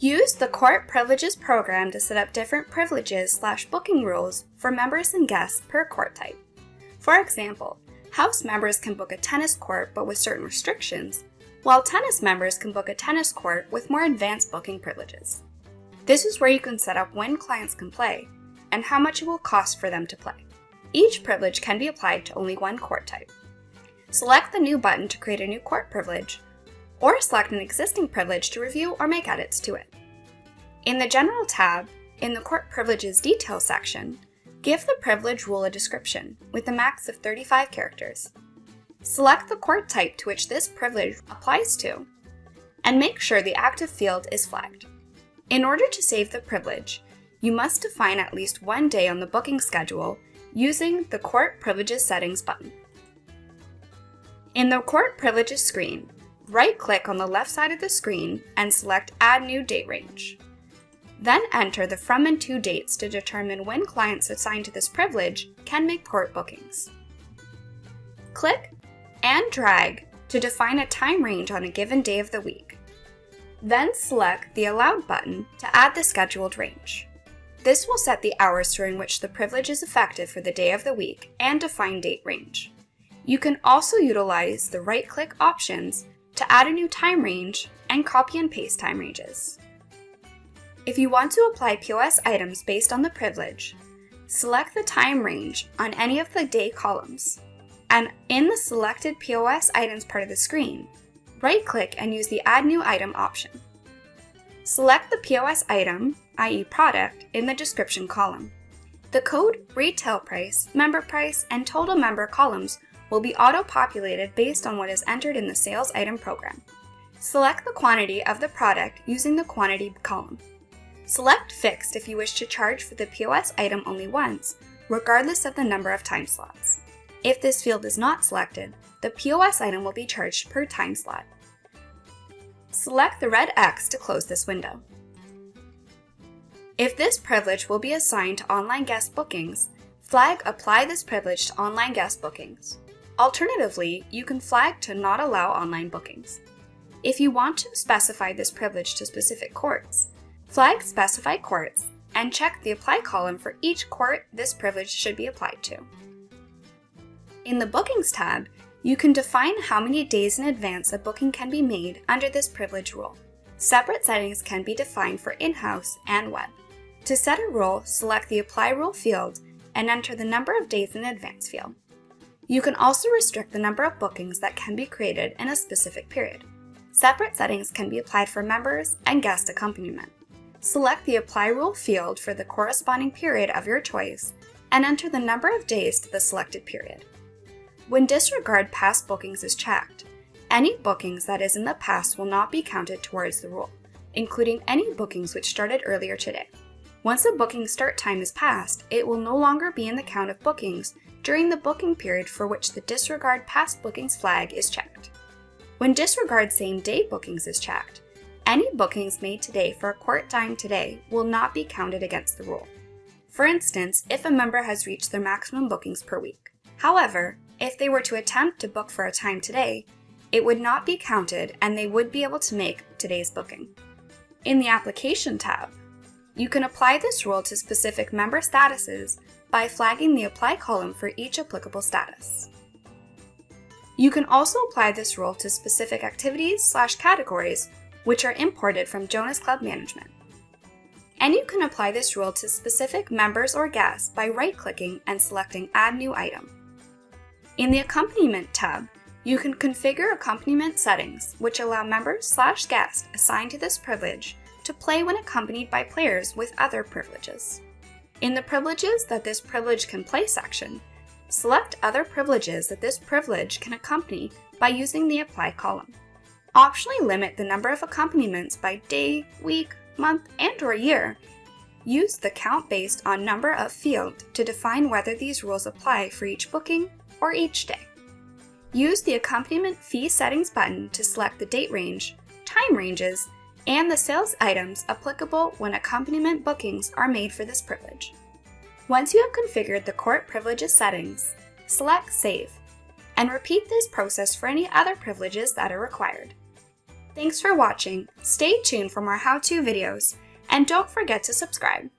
Use the Court Privileges program to set up different privileges/booking rules for members and guests per court type. For example, house members can book a tennis court but with certain restrictions, while tennis members can book a tennis court with more advanced booking privileges. This is where you can set up when clients can play and how much it will cost for them to play. Each privilege can be applied to only one court type. Select the New button to create a new court privilege, or select an existing privilege to review or make edits to it. In the General tab, in the Court Privileges Details section, give the privilege rule a description with a max of 35 characters. Select the court type to which this privilege applies to, and make sure the active field is flagged. In order to save the privilege, you must define at least one day on the booking schedule using the Court Privileges Settings button. In the Court Privileges screen, right-click on the left side of the screen and select Add New Date Range. Then enter the from and to dates to determine when clients assigned to this privilege can make court bookings. Click and drag to define a time range on a given day of the week. Then select the Allowed button to add the scheduled range. This will set the hours during which the privilege is effective for the day of the week and define date range. You can also utilize the right-click options to add a new time range and copy and paste time ranges. If you want to apply POS items based on the privilege, select the time range on any of the day columns, and in the selected POS items part of the screen, right-click and use the Add New Item option. Select the POS item, i.e. product, in the description column. The code, retail price, member price, and total member columns will be auto-populated based on what is entered in the sales item program. Select the quantity of the product using the quantity column. Select Fixed if you wish to charge for the POS item only once, regardless of the number of time slots. If this field is not selected, the POS item will be charged per time slot. Select the red X to close this window. If this privilege will be assigned to online guest bookings, flag Apply this privilege to online guest bookings. Alternatively, you can flag to not allow online bookings. If you want to specify this privilege to specific courts, flag Specify Courts and check the Apply column for each court this privilege should be applied to. In the Bookings tab, you can define how many days in advance a booking can be made under this privilege rule. Separate settings can be defined for in-house and web. To set a rule, select the Apply Rule field and enter the number of days in advance field. You can also restrict the number of bookings that can be created in a specific period. Separate settings can be applied for members and guest accompaniment. Select the Apply Rule field for the corresponding period of your choice and enter the number of days to the selected period. When Disregard Past Bookings is checked, any bookings that is in the past will not be counted towards the rule, including any bookings which started earlier today. Once a booking start time is passed, it will no longer be in the count of bookings during the booking period for which the Disregard Past Bookings flag is checked. When Disregard Same Day Bookings is checked, any bookings made today for a court time today will not be counted against the rule. For instance, if a member has reached their maximum bookings per week. However, if they were to attempt to book for a time today, it would not be counted and they would be able to make today's booking. In the Application tab, you can apply this rule to specific member statuses by flagging the Apply column for each applicable status. You can also apply this rule to specific activities/categories which are imported from Jonas Club Management. And you can apply this rule to specific members or guests by right-clicking and selecting Add New Item. In the Accompaniment tab, you can configure accompaniment settings which allow members/guests assigned to this privilege to play when accompanied by players with other privileges. In the Privileges that this privilege can play section, select other privileges that this privilege can accompany by using the Apply column. Optionally limit the number of accompaniments by day, week, month, and/or year. Use the Count based on number of field to define whether these rules apply for each booking or each day. Use the Accompaniment Fee Settings button to select the date range, time ranges, and the sales items applicable when accompaniment bookings are made for this privilege. Once you have configured the Court Privileges settings, select Save, and repeat this process for any other privileges that are required. Thanks for watching, stay tuned for more how-to videos, and don't forget to subscribe.